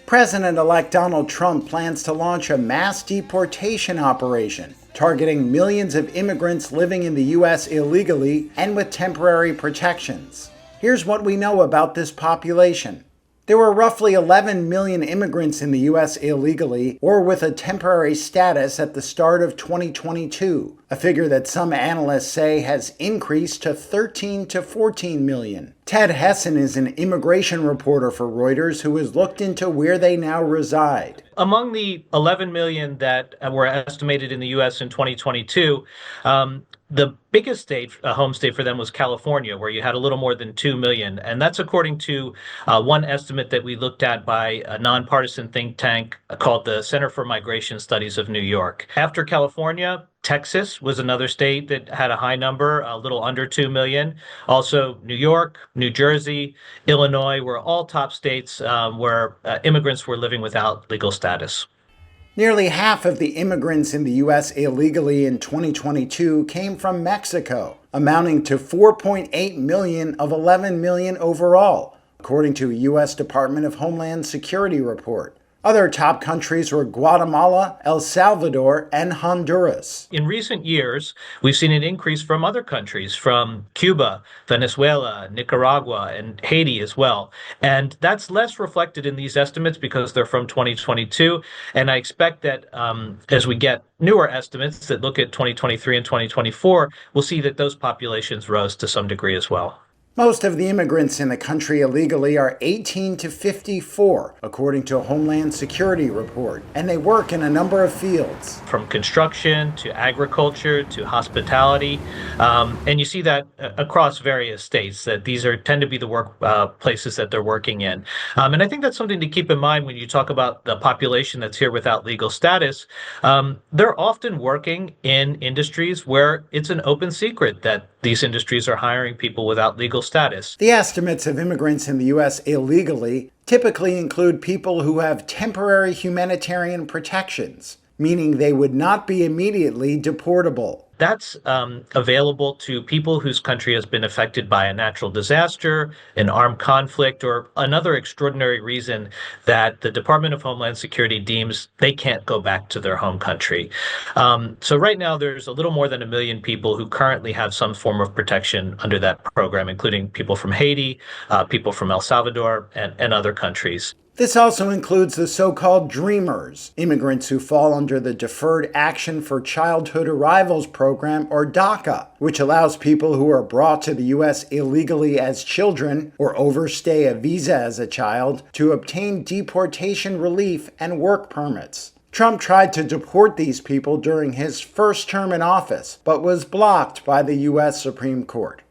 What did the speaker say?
President-elect Donald Trump plans to launch a mass deportation operation targeting millions of immigrants living in the U.S. illegally and with temporary protections. Here's what we know about this population. There were roughly 11 million immigrants in the U.S. illegally or with a temporary status at the start of 2022, a figure that some analysts say has increased to 13 to 14 million. Ted Hessen is an immigration reporter for Reuters who has looked into where they now reside. Among the 11 million that were estimated in the U.S. in 2022, the biggest state, home state for them was California, where you had a little more than 2 million. And that's according to one estimate that we looked at by a nonpartisan think tank called the Center for Migration Studies of New York. After California, Texas was another state that had a high number, a little under 2 million. Also, New York, New Jersey, Illinois were all top states where immigrants were living without legal status. Nearly half of the immigrants in the U.S. illegally in 2022 came from Mexico, amounting to 4.8 million of 11 million overall, according to a U.S. Department of Homeland Security report. Other top countries were Guatemala, El Salvador, and Honduras. In recent years, we've seen an increase from other countries, from Cuba, Venezuela, Nicaragua, and Haiti as well. And that's less reflected in these estimates because they're from 2022. And I expect that as we get newer estimates that look at 2023 and 2024, we'll see that those populations rose to some degree as well. Most of the immigrants in the country illegally are 18 to 54, according to a Homeland Security report, and they work in a number of fields. From construction to agriculture to hospitality, and you see that across various states, that these tend to be the work places that they're working in. And I think that's something to keep in mind when you talk about the population that's here without legal status. They're often working in industries where it's an open secret that these industries are hiring people without legal status. The estimates of immigrants in the U.S. illegally typically include people who have temporary humanitarian protections, meaning they would not be immediately deportable. That's available to people whose country has been affected by a natural disaster, an armed conflict, or another extraordinary reason that the Department of Homeland Security deems they can't go back to their home country. So right now, there's a little more than 1 million people who currently have some form of protection under that program, including people from Haiti, people from El Salvador, and other countries. This also includes the so-called Dreamers, immigrants who fall under the Deferred Action for Childhood Arrivals program, or DACA, which allows people who are brought to the U.S. illegally as children or overstay a visa as a child to obtain deportation relief and work permits. Trump tried to deport these people during his first term in office, but was blocked by the U.S. Supreme Court.